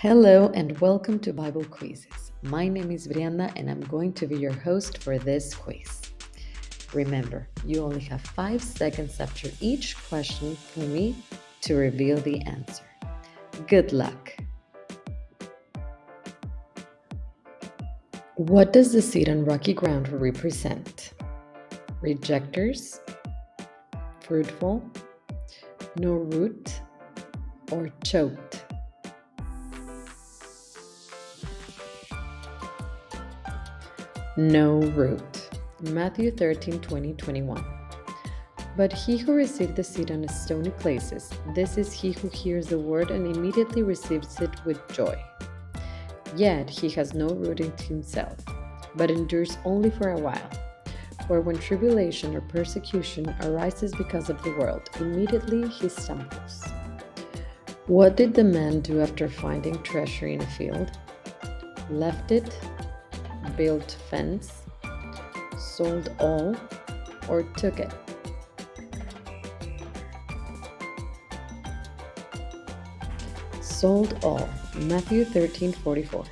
Hello and welcome to Bible Quizzes. My name is Brianna and I'm going to be your host for this quiz. Remember, you only have 5 seconds after each question for me to reveal the answer. Good luck! What does the seed on rocky ground represent? Rejectors, fruitful, no root, or choked? No root. Matthew 13:20, 21. But he who received the seed on stony places, this is he who hears the word and immediately receives it with joy. Yet he has no root in himself, but endures only for a while. For when tribulation or persecution arises because of the world, immediately he stumbles. What did the man do after finding treasure in a field? Left it, built fence, sold all, or took it? Sold all. Matthew 13:44.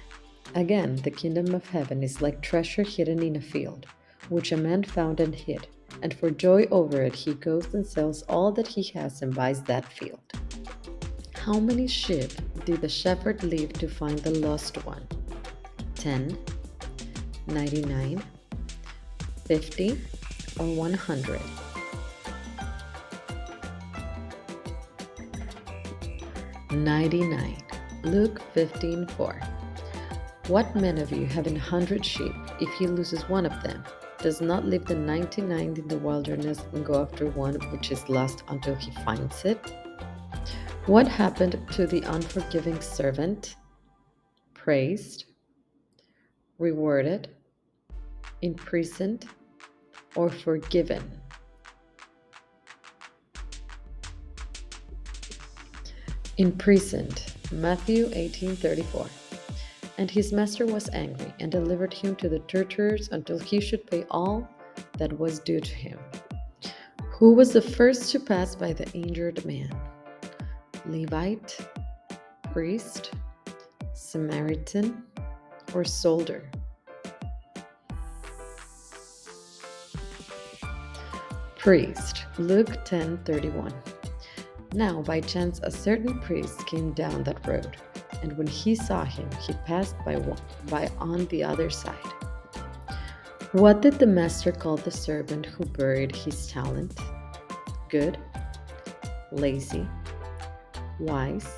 Again, the kingdom of heaven is like treasure hidden in a field, which a man found and hid, and for joy over it he goes and sells all that he has and buys that field. How many sheep did the shepherd leave to find the lost one? 10, 99, 50, or 100? $99. Luke 15:4. What man of you, having 100 sheep, if he loses one of them, does not leave the 99 in the wilderness and go after one which is lost until he finds it? What happened to the unforgiving servant? Praised, rewarded, imprisoned, or forgiven? Imprisoned. Matthew 18:34. And his master was angry and delivered him to the torturers until he should pay all that was due to him. Who was the first to pass by the injured man? Levite, priest, Samaritan, or soldier? Priest. Luke 10:31. Now by chance a certain priest came down that road, and when he saw him, he passed by on the other side. What did the master call the servant who buried his talent? Good, lazy, wise,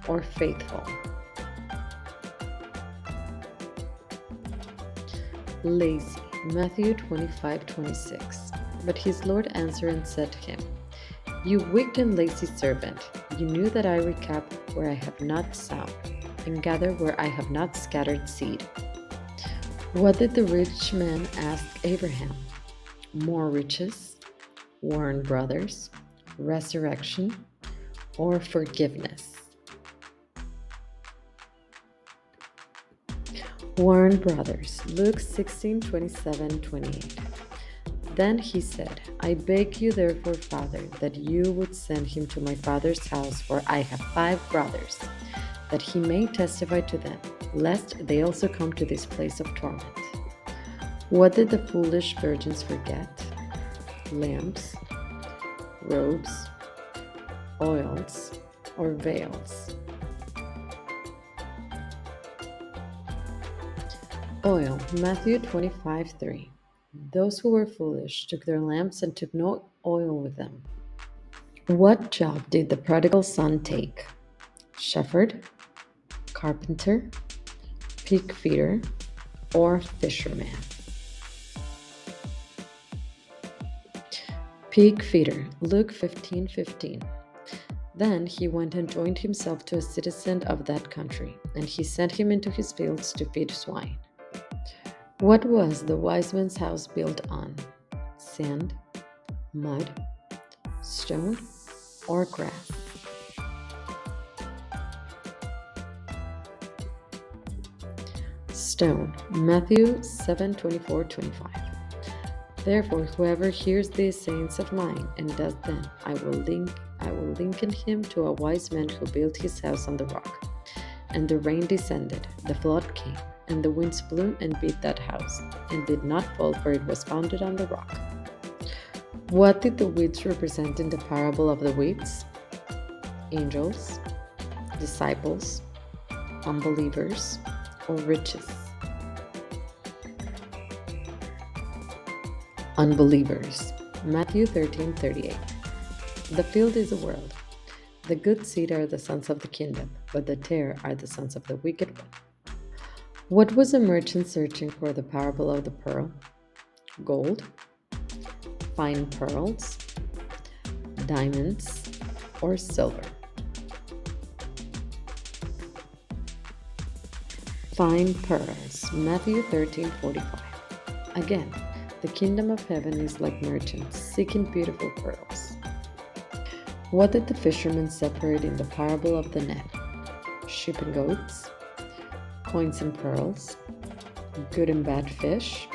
or faithful? Lazy. Matthew 25:26. But his Lord answered and said to him, You wicked and lazy servant, you knew that I reap where I have not sown, and gather where I have not scattered seed. What did the rich man ask Abraham? More riches, Warren brothers, resurrection, or forgiveness? Warren brothers. Luke 16:27-28. Then he said, I beg you therefore, Father, that you would send him to my father's house, for I have 5 brothers, that he may testify to them, lest they also come to this place of torment. What did the foolish virgins forget? Lamps, robes, oils, or veils? Oil. Matthew 25:3. Those who were foolish took their lamps and took no oil with them. What job did the prodigal son take? Shepherd, carpenter, pig feeder, or fisherman? Pig feeder. Luke 15:15. Then he went and joined himself to a citizen of that country, and he sent him into his fields to feed swine. What was the wise man's house built on? Sand, mud, stone, or grass? Stone. Matthew 7:24-25. Therefore, whoever hears these sayings of mine and does them, I will liken him to a wise man who built his house on the rock. And the rain descended, the flood came, and the winds blew and beat that house, and did not fall, for it was founded on the rock. What did the weeds represent in the parable of the weeds? Angels, disciples, unbelievers, or riches? Unbelievers. Matthew 13:38. The field is the world. The good seed are the sons of the kingdom, but the tare are the sons of the wicked one. What was a merchant searching for the parable of the pearl? Gold, fine pearls, diamonds, or silver? Fine pearls. Matthew 13:45. Again, the kingdom of heaven is like merchants seeking beautiful pearls. What did the fishermen separate in the parable of the net? Sheep and goats, coins and pearls, good and bad fish,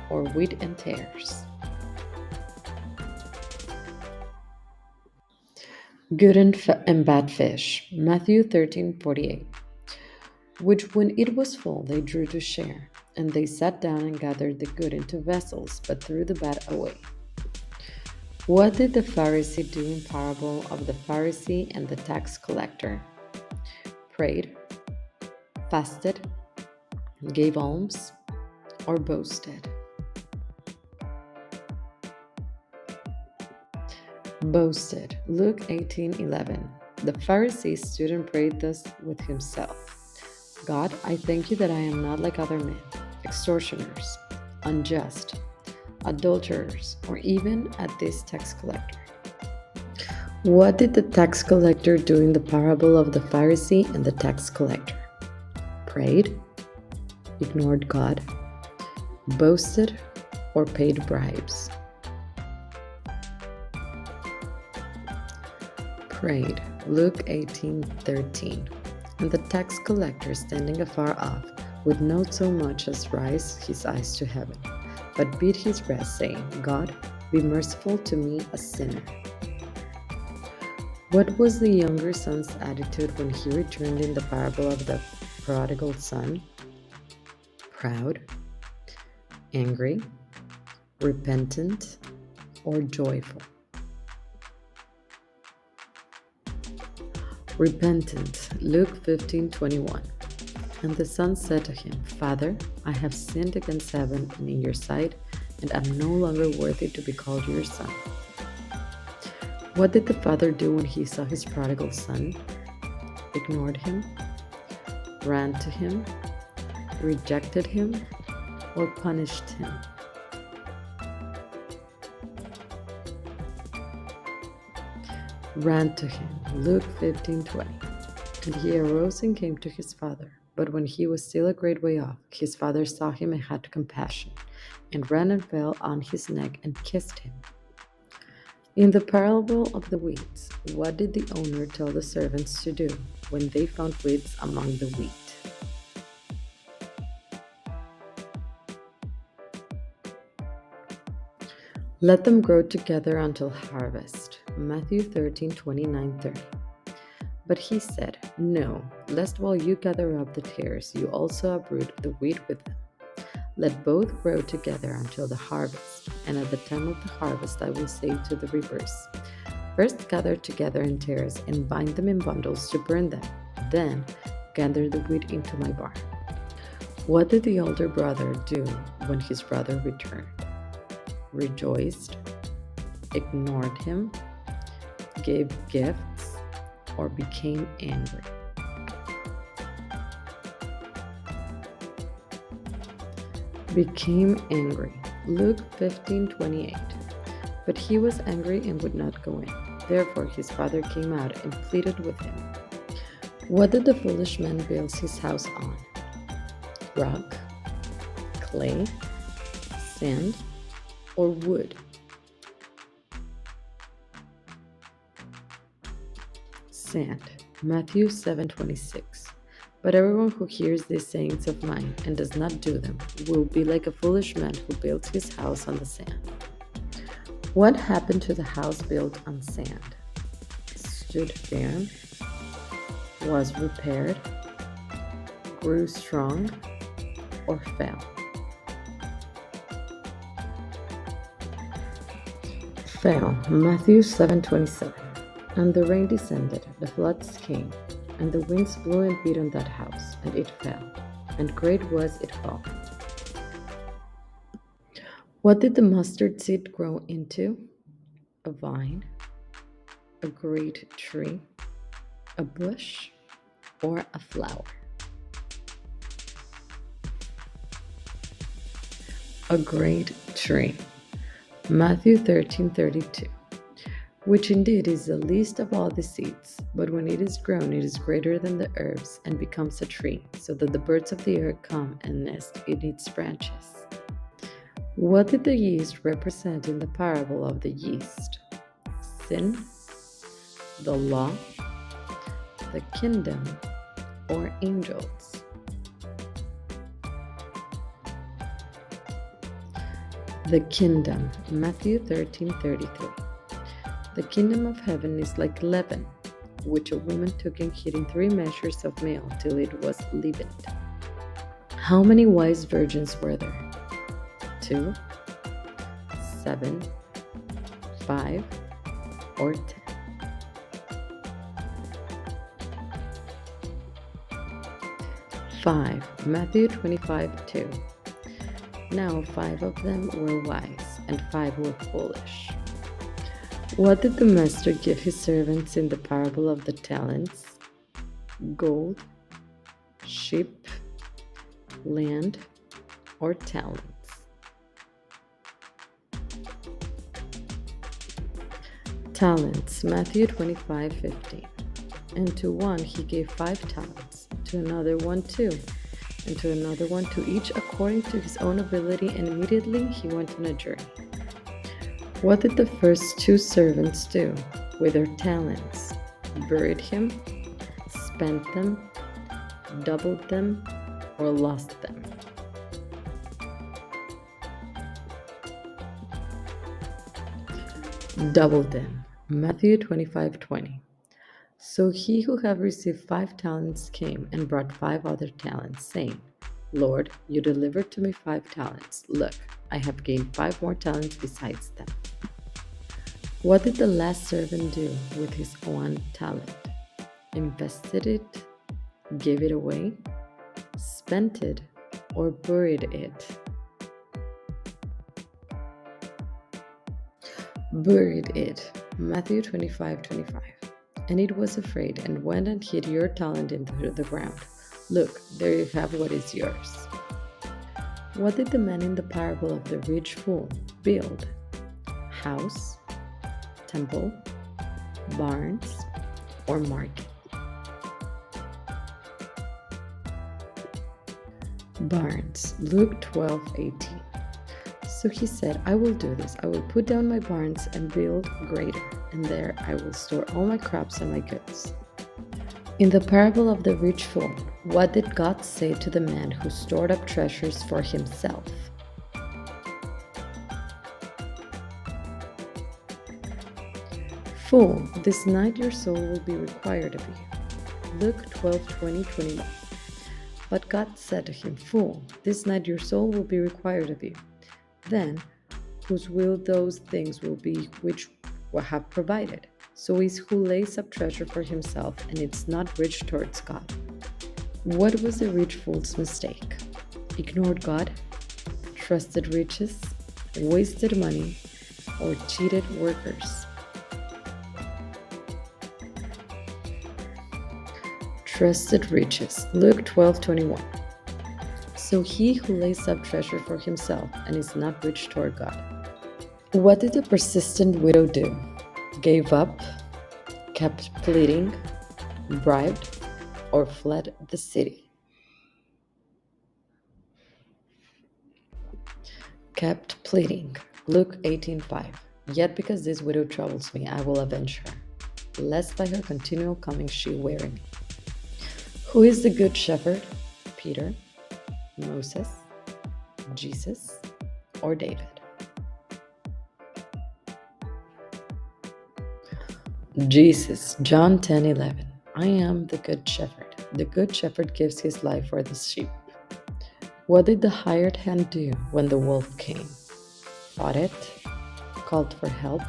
or wheat and tares? Good and bad fish. Matthew 13:48. Which when it was full they drew to share, and they sat down and gathered the good into vessels, but threw the bad away. What did the Pharisee do in parable of the Pharisee and the tax collector? Prayed, fasted, gave alms, or boasted? Boasted. Luke 18:11. The Pharisee stood and prayed thus with himself: God, I thank you that I am not like other men, extortioners, unjust, adulterers, or even at this tax collector. What did the tax collector do in the parable of the Pharisee and the tax collector? Prayed, ignored God, boasted, or paid bribes? Prayed. Luke 18:13. And the tax collector, standing afar off, would not so much as raise his eyes to heaven, but beat his breast, saying, God, be merciful to me, a sinner. What was the younger son's attitude when he returned in the parable of the prodigal son? Proud, angry, repentant, or joyful? Repentant. Luke 15:21. And the son said to him, Father, I have sinned against heaven and in your sight, and am no longer worthy to be called your son. What did the father do when he saw his prodigal son? Ignored him, ran to him, rejected him, or punished him? Ran to him. Luke 15:20. And he arose and came to his father. But when he was still a great way off, his father saw him and had compassion, and ran and fell on his neck and kissed him. In the parable of the weeds, what did the owner tell the servants to do when they found weeds among the wheat? Let them grow together until harvest. Matthew 13:29-30. But he said, No, lest while you gather up the tares, you also uproot the wheat with them. Let both grow together until the harvest, and at the time of the harvest I will say to the reapers, First gather together in tares and bind them in bundles to burn them, then gather the wheat into my barn. What did the older brother do when his brother returned? Rejoiced, ignored him, gave gifts, or became angry? Became angry. Luke 15:28. But he was angry and would not go in. Therefore his father came out and pleaded with him. What did the foolish man build his house on? Rock, clay, sand, or wood? Sand. Matthew 7:26. But everyone who hears these sayings of mine and does not do them will be like a foolish man who built his house on the sand. What happened to the house built on sand? Stood firm, was repaired, grew strong, or fell? Fell. Matthew 7:27. And the rain descended, the floods came, and the winds blew and beat on that house, and it fell, and great was its fall. What did the mustard seed grow into? A vine, a great tree, a bush, or a flower? A great tree. Matthew 13:32. Which indeed is the least of all the seeds, but when it is grown, it is greater than the herbs and becomes a tree, so that the birds of the air come and nest in its branches. What did the yeast represent in the parable of the yeast? Sin, the law, the kingdom, or angels? The kingdom. Matthew 13:33. The kingdom of heaven is like leaven, which a woman took and hid in 3 measures of meal till it was leavened. How many wise virgins were there? 2, 7, 5, or 10? 5. Matthew 25:2. Now 5 of them were wise, and 5 were foolish. What did the master give his servants in the parable of the talents? Gold, sheep, land, or talents? Talents. Matthew 25:15. And to one he gave 5 talents, to another 1 too, and to another 1 to each according to his own ability, and immediately he went on a journey. What did the first 2 servants do with their talents? Buried him, spent them, doubled them, or lost them? Doubled them. Matthew 25:20. So he who had received 5 talents came and brought 5 other talents, saying, Lord, you delivered to me 5 talents. Look, I have gained 5 more talents besides them. What did the last servant do with his 1 talent? Invested it, gave it away, spent it, or buried it? Buried it. Matthew 25:25. And it was afraid and went and hid your talent into the ground. Look, there you have what is yours. What did the man in the parable of the rich fool build? House, temple, barns, or market? Barns. Luke 12:18. So he said, I will do this. I will put down my barns and build greater, and there I will store all my crops and my goods. In the parable of the rich fool, what did God say to the man who stored up treasures for himself? Fool, this night your soul will be required of you. Luke 12:20-21. But God said to him, Fool, this night your soul will be required of you. Then, whose will those things will be which will have provided? So is who lays up treasure for himself and is not rich towards God. What was the rich fool's mistake? Ignored God, trusted riches, wasted money, or cheated workers? Trusted riches. Luke 12:21. So he who lays up treasure for himself and is not rich toward God. What did the persistent widow do? Gave up, kept pleading, bribed, or fled the city? Kept pleading. Luke 18:5. Yet because this widow troubles me, I will avenge her, lest by her continual coming she weary me. Who is the good shepherd? Peter, Moses, Jesus, or David? Jesus. John 10:11. I am the good shepherd. The good shepherd gives his life for the sheep. What did the hired hand do when the wolf came? Fought it, called for help,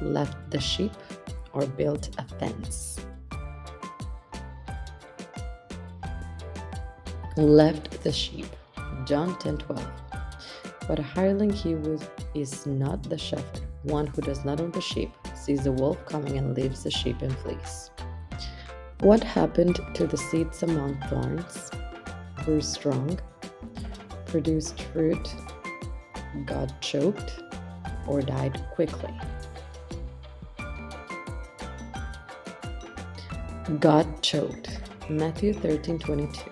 left the sheep, or built a fence? Left the sheep. John 10:12. But a hireling is not the shepherd. One who does not own the sheep sees the wolf coming and leaves the sheep and flees. What happened to the seeds among thorns? Grew strong, produced fruit, got choked, or died quickly? Got choked. Matthew 13:22.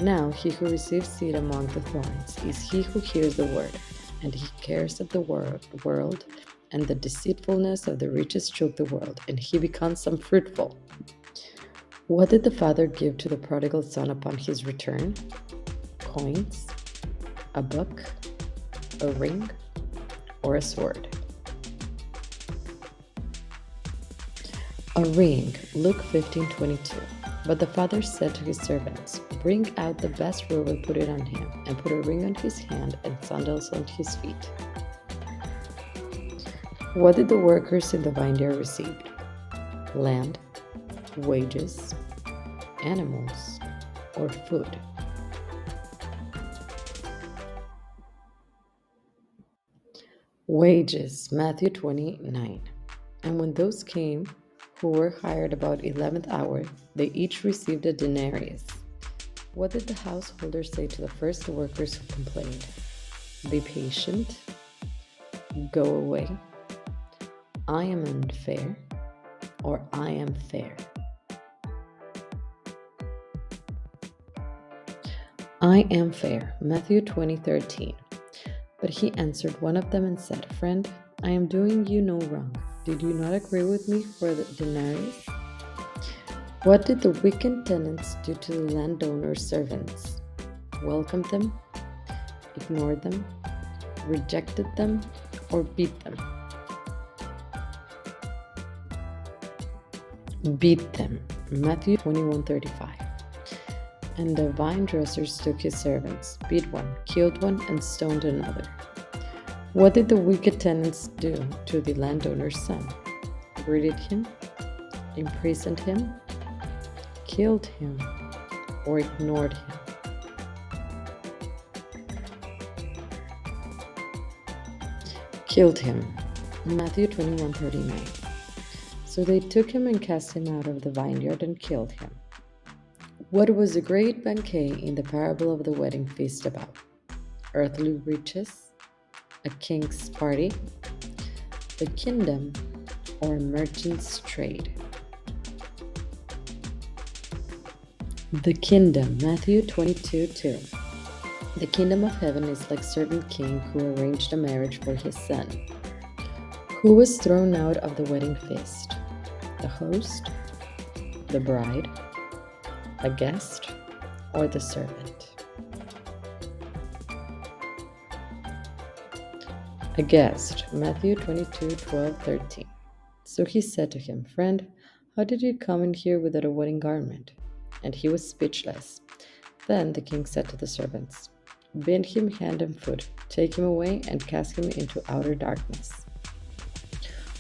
Now he who receives seed among the thorns is he who hears the word, and he cares of the world, and the deceitfulness of the riches choke the world, and he becomes unfruitful. What did the father give to the prodigal son upon his return? Coins, a book, a ring, or a sword? A ring. Luke 15:22. But the father said to his servants, "Bring out the best robe and put it on him, and put a ring on his hand and sandals on his feet." What did the workers in the vineyard receive? Land, wages, animals, or food? Wages. Matthew 29. And when those came who were hired about 11th hour, they each received a denarius. What did the householder say to the first workers who complained? Be patient. Go away. I am unfair, or I am fair. I am fair. Matthew 20:13. But he answered one of them and said, "Friend, I am doing you no wrong. Did you not agree with me for the denarius?" What did the wicked tenants do to the landowner's servants? Welcomed them, ignored them, rejected them, or beat them? Beat them. Matthew 21:35. And the vine dressers took his servants, beat one, killed one, and stoned another. What did the wicked tenants do to the landowner's son? Greeted him, imprisoned him, killed him, or ignored him? Killed him. Matthew 21:39. So they took him and cast him out of the vineyard and killed him. What was a great banquet in the parable of the wedding feast about? Earthly riches, a king's party, the kingdom, or a merchant's trade? The kingdom. Matthew 22:2. The kingdom of heaven is like a certain king who arranged a marriage for his son. Who was thrown out of the wedding feast? The host, the bride, a guest, or the servant? A guest. Matthew 22:12-13. So he said to him, "Friend, how did you come in here without a wedding garment?" And he was speechless. Then the king said to the servants, "Bind him hand and foot, take him away, and cast him into outer darkness."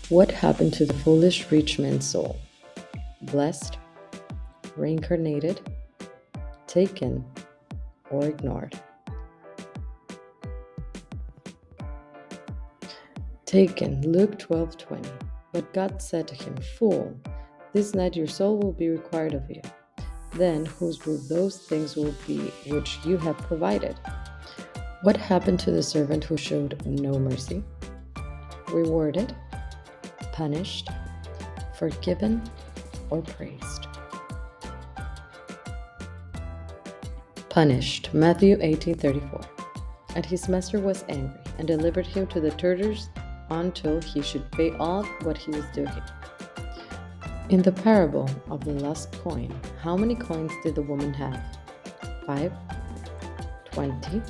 What happened to the foolish rich man's soul? Blessed, reincarnated, taken, or ignored? Taken. Luke 12:20. But God said to him, "Fool, this night your soul will be required of you. Then whose will those things will be which you have provided?" What happened to the servant who showed no mercy? Rewarded, punished, forgiven, or praised? Punished. Matthew 18:34. And his master was angry and delivered him to the torturers until he should pay all what he was due him. In the parable of the lost coin, how many coins did the woman have? 5, 20,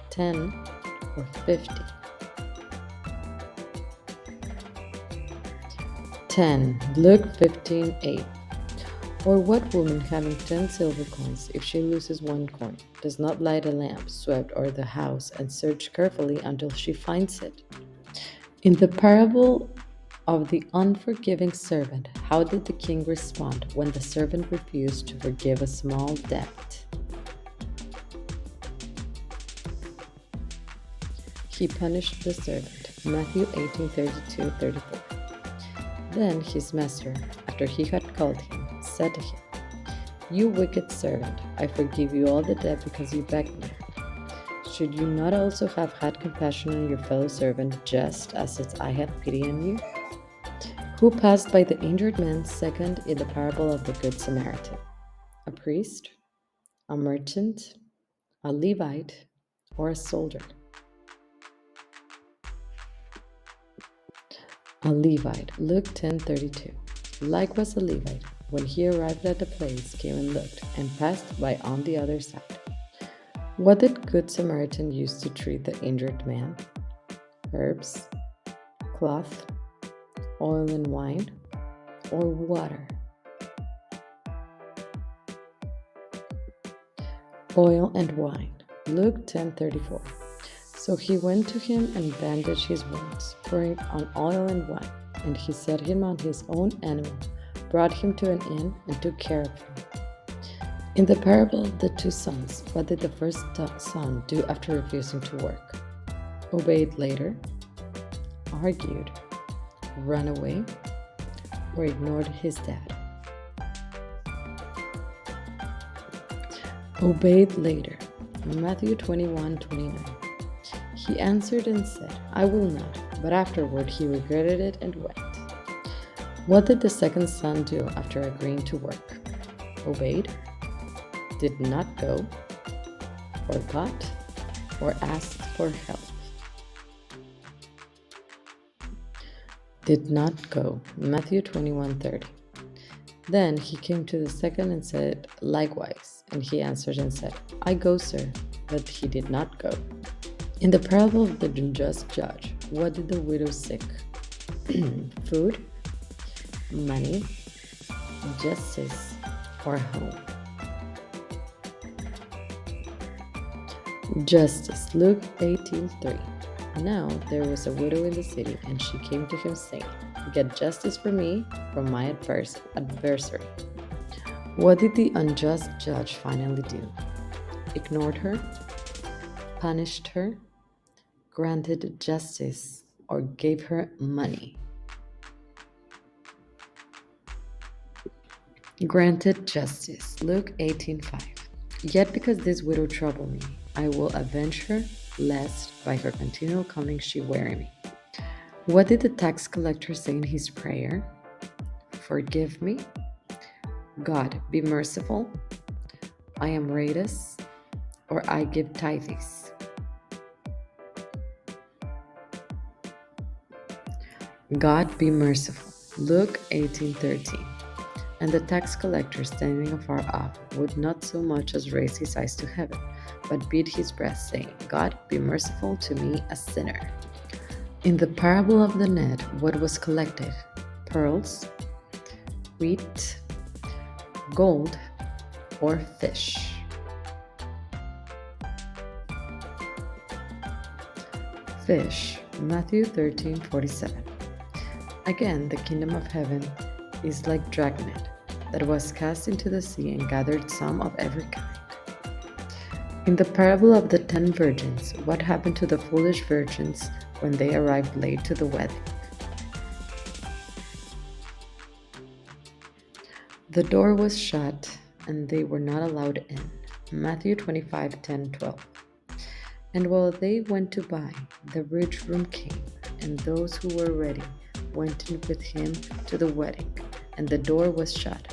10, or 50? 10. Luke 15:8. Or what woman having 10 silver coins, if she loses one coin, does not light a lamp, sweep o'er the house, and search carefully until she finds it? In the parable of the unforgiving servant, how did the king respond when the servant refused to forgive a small debt? He punished the servant. Matthew 18:32-34. Then his master, after he had called him, said to him, "You wicked servant, I forgive you all the debt because you begged me. Should you not also have had compassion on your fellow servant, just as I had pity on you?" Who passed by the injured man second in the parable of the Good Samaritan? A priest, a merchant, a Levite, or a soldier? A Levite. Luke 10:32. Likewise a Levite, when he arrived at the place, came and looked, and passed by on the other side. What did Good Samaritan use to treat the injured man? Herbs, cloth, oil and wine, or water? Oil and wine. Luke 10:34. So he went to him and bandaged his wounds, pouring on oil and wine, and he set him on his own animal, brought him to an inn, and took care of him. In the parable of the two sons, what did the first son do after refusing to work? Obeyed later, argued, ran away, or ignored his dad? Obeyed later. Matthew 21:29. He answered and said, "I will not," but afterward he regretted it and went. What did the second son do after agreeing to work? Obeyed, did not go, forgot, or asked for help? Did not go. Matthew 21:30. Then he came to the second and said likewise, and he answered and said, "I go, sir," but he did not go. In the parable of the unjust judge, what did the widow seek? Food, money, justice, or home? Justice. Luke 18:3. Now there was a widow in the city, and she came to him, saying, "Get justice for me from my adversary." What did the unjust judge finally do? Ignored her, punished her, granted justice, or gave her money? Granted justice. Luke 18:5. Yet because this widow troubled me, I will avenge her, lest by her continual coming she weary me. What did the tax collector say in his prayer? Forgive me. God, be merciful. I am righteous, or I give tithes. God, be merciful. Luke 18:13. And the tax collector, standing afar off, would not so much as raise his eyes to heaven, but beat his breast, saying, God, be merciful to me, a sinner. In the parable of the net, what was collected? Pearls, wheat, gold, or fish? Fish. Matthew 13:47. Again, the kingdom of heaven is like dragnet that was cast into the sea and gathered some of every kind. In the parable of the 10 virgins, what happened to the foolish virgins when they arrived late to the wedding? The door was shut and they were not allowed in. Matthew 25:10-12. And while they went to buy, the bridegroom came, and those who were ready went in with him to the wedding, and the door was shut.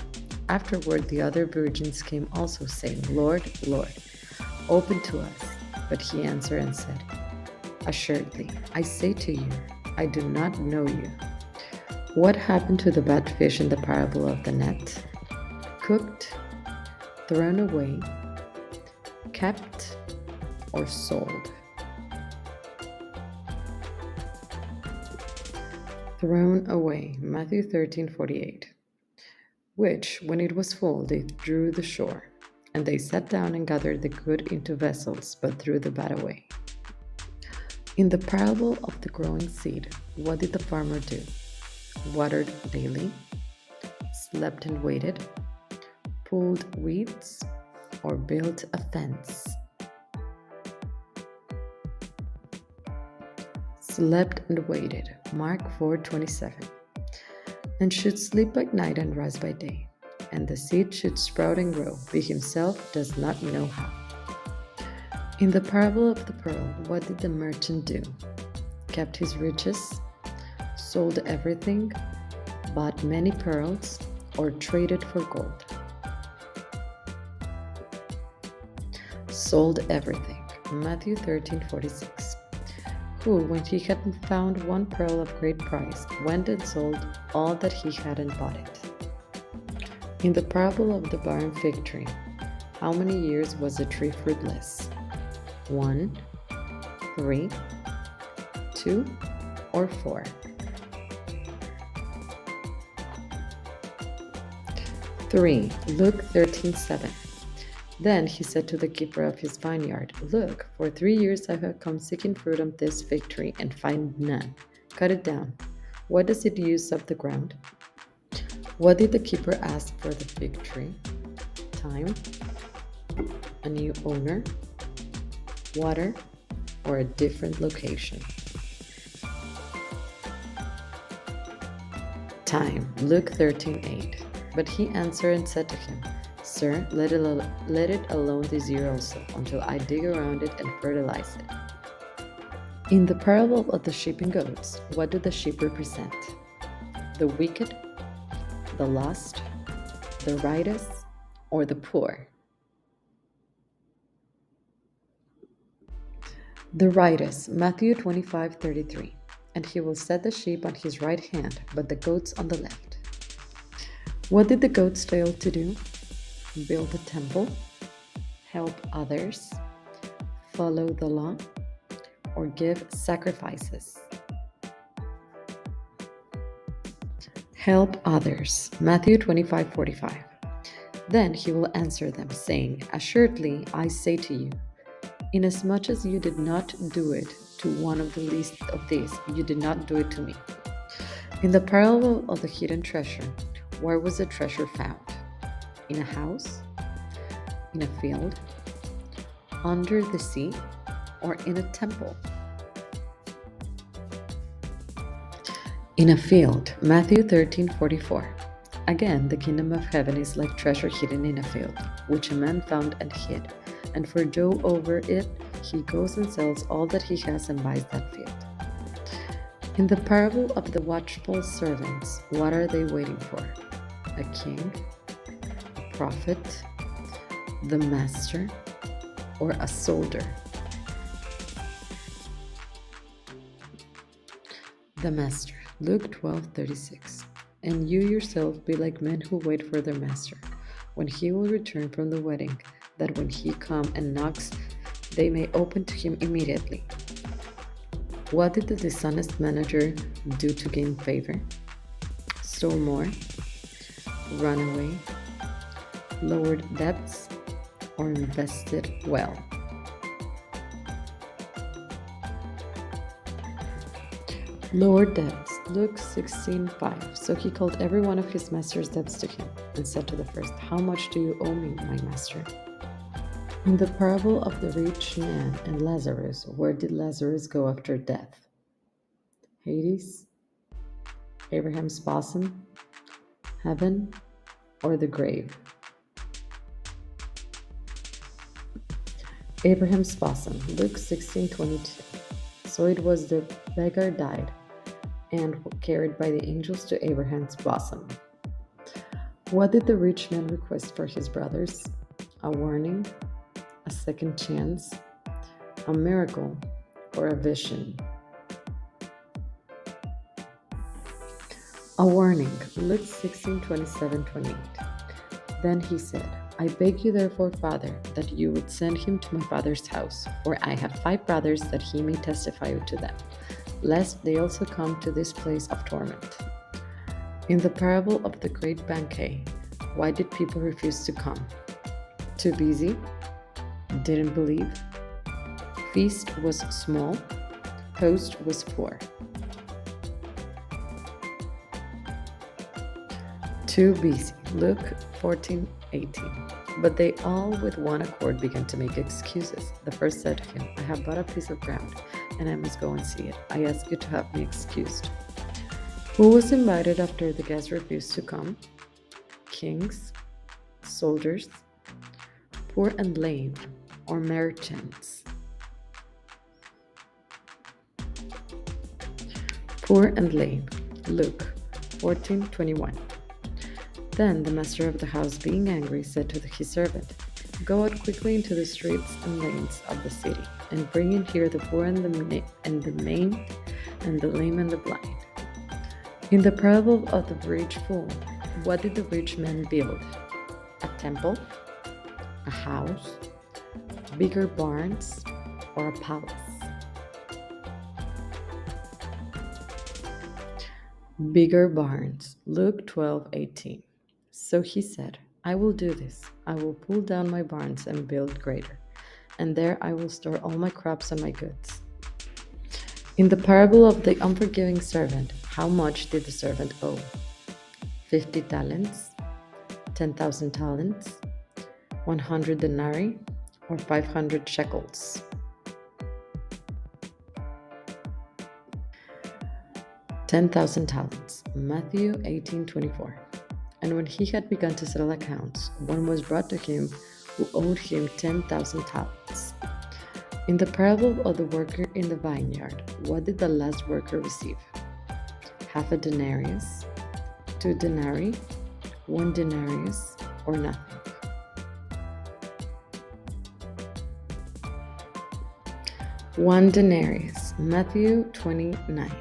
Afterward the other virgins came also, saying, Lord, Lord, open to us. But he answered and said, Assuredly, I say to you, I do not know you. What happened to the bad fish in the parable of the net? Cooked, thrown away, kept, or sold? Thrown away. Matthew 13:48. which, when it was full, they drew the shore. And they sat down and gathered the good into vessels, but threw the bad away. In the parable of the growing seed, what did the farmer do? Watered daily, slept and waited, pulled weeds, or built a fence? Slept and waited. Mark 4:27. And should sleep by night and rise by day. And the seed should sprout and grow, but himself does not know how. In the parable of the pearl, what did the merchant do? Kept his riches, sold everything, bought many pearls, or traded for gold? Sold everything. Matthew 13:46. Who, when he had found one pearl of great price, went and sold all that he had and bought it. In the parable of the barren fig tree, how many years was the tree fruitless? 1, 3, 2, or 4? 3. Luke 13:7. Then he said to the keeper of his vineyard, Look, for 3 years I have come seeking fruit on this fig tree and find none. Cut it down. What does it use of the ground? What did the keeper ask for the fig tree? Time, a new owner, water, or a different location? Time. Luke 13:8. But he answered and said to him, Sir, let it alone this year also, until I dig around it and fertilize it. In the parable of the sheep and goats, what do the sheep represent? The wicked, the lost, the righteous, or the poor? The righteous, Matthew 25:33. And he will set the sheep on his right hand, but the goats on the left. What did the goats fail to do? Build a temple, help others, follow the law, or give sacrifices? Help others. Matthew 25:45. Then he will answer them, saying, Assuredly, I say to you, inasmuch as you did not do it to one of the least of these, you did not do it to me. In the parable of the hidden treasure, where was the treasure found? In a house, in a field, under the sea, or in a temple? In a field. Matthew 13:44. Again, the kingdom of heaven is like treasure hidden in a field, which a man found and hid. And for joy over it, he goes and sells all that he has and buys that field. In the parable of the watchful servants, what are they waiting for? A king, a prophet, the master, or a soldier? The master. Luke 12:36. And you yourself be like men who wait for their master, when he will return from the wedding, that when he comes and knocks, they may open to him immediately. What did the dishonest manager do to gain favor? Stole more, run away, lowered debts, or invested well? Lowered debts. Luke 16:5. So he called every one of his master's debts to him, and said to the first, How much do you owe me, my master? In the parable of the rich man and Lazarus, where did Lazarus go after death? Hades, Abraham's bosom, heaven, or the grave? Abraham's bosom. Luke 16:22. So it was the beggar died, and carried by the angels to Abraham's bosom. What did the rich man request for his brothers? A warning, a second chance, a miracle, or a vision? A warning. Luke 16:27-28. Then he said, I beg you therefore, Father, that you would send him to my father's house, for I have 5 brothers, that he may testify to them, lest they also come to this place of torment. In the parable of the great banquet, Why did people refuse to come? Too busy? Didn't believe? Feast was small? Host was poor. Too busy. Luke 14:18. But they all with one accord began to make excuses. The first said to him, I have bought a piece of ground, and I must go and see it. I ask you to have me excused. Who was invited after the guests refused to come? Kings, soldiers, poor and lame, or merchants? Poor and lame. Luke 14:21. Then the master of the house, being angry, said to his servant, Go out quickly into the streets and lanes of the city, and bring in here the poor and the maimed, and the lame and the blind. In the parable of the rich fool, what did the rich man build? A temple, a house, bigger barns, or a palace? Bigger barns. Luke 12:18. So he said, I will do this. I will pull down my barns and build greater, and there I will store all my crops and my goods. In the parable of the unforgiving servant, how much did the servant owe? 50 talents, 10,000 talents, 100 denarii, or 500 shekels? 10,000 talents. Matthew 18:24. And when he had begun to settle accounts, one was brought to him who owed him 10,000 talents. In the parable of the worker in the vineyard, what did the last worker receive? Half a denarius, 2 denarii, 1 denarius, or nothing? One denarius. Matthew 29.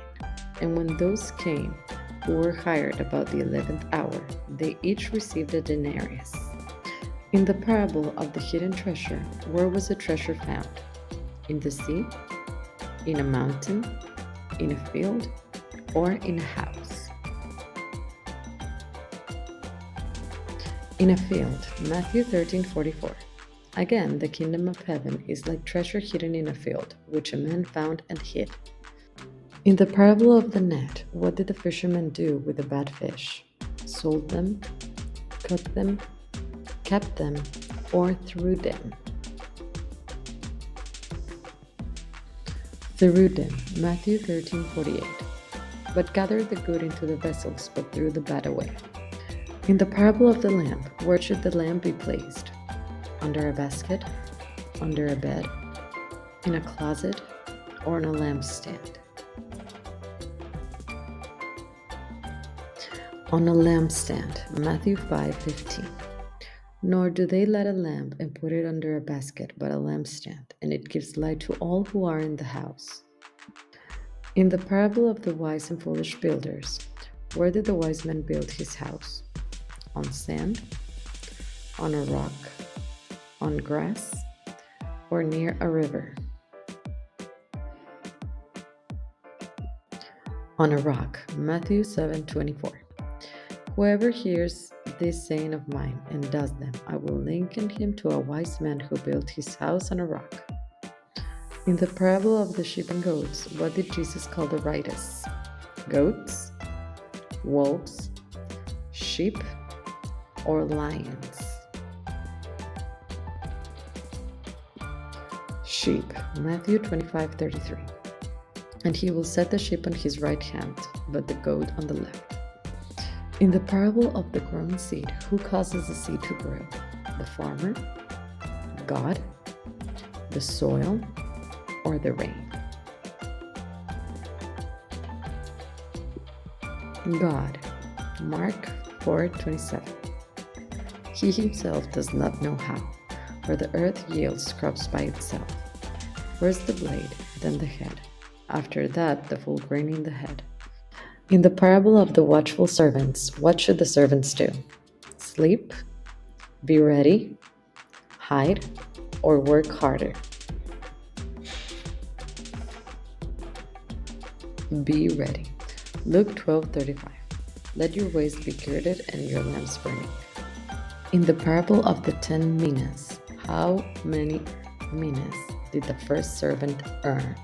And when those came who were hired about the 11th hour, they each received a denarius. In the parable of the hidden treasure, where was the treasure found? In the sea, in a mountain, in a field, or in a house? In a field. Matthew 13:44. Again, the kingdom of heaven is like treasure hidden in a field, which a man found and hid. In the parable of the net, what did the fishermen do with the bad fish? Sold them, cut them, kept them, or threw them? Threw them. Matthew 13:48. But gathered the good into the vessels, but threw the bad away. In the parable of the lamp, where should the lamp be placed? Under a basket, under a bed, in a closet, or on a lampstand? On a lampstand. Matthew 5:15. Nor do they light a lamp and put it under a basket, but a lampstand, and it gives light to all who are in the house. In the parable of the wise and foolish builders, where did the wise man build his house? On sand, on a rock, on grass, or near a river? On a rock. Matthew 7:24. Whoever hears this saying of mine and does them, I will liken him to a wise man who built his house on a rock. In the parable of the sheep and goats, what did Jesus call the righteous? Goats, wolves, sheep, or lions? Sheep. Matthew 25:33. And he will set the sheep on his right hand, but the goat on the left. In the parable of the growing seed, who causes the seed to grow? The farmer, God, the soil, or the rain? God. Mark 4:27. He himself does not know how, for the earth yields crops by itself. First the blade, then the head. After that, the full grain in the head. In the parable of the watchful servants, what should the servants do? Sleep, be ready, hide, or work harder? Be ready. Luke 12:35. Let your waist be girded and your lamps burning. In the parable of the 10 minas, how many minas did the first servant earn?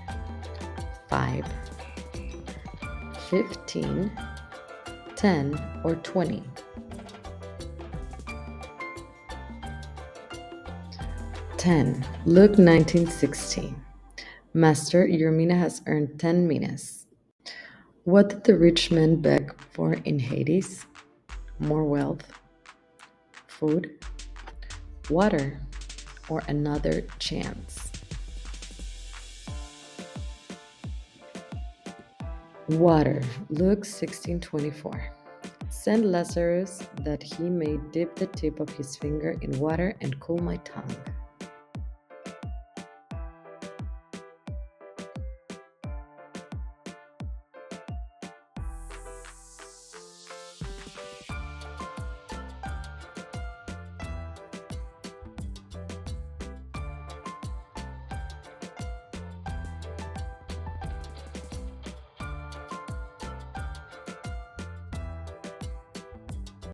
5, 15, 10, or 20? 10. Luke 19:16. Master, your mina has earned 10 minas. What did the rich man beg for in Hades? More wealth, food, water, or another chance? Water. Luke 16:24. Send Lazarus that he may dip the tip of his finger in water and cool my tongue.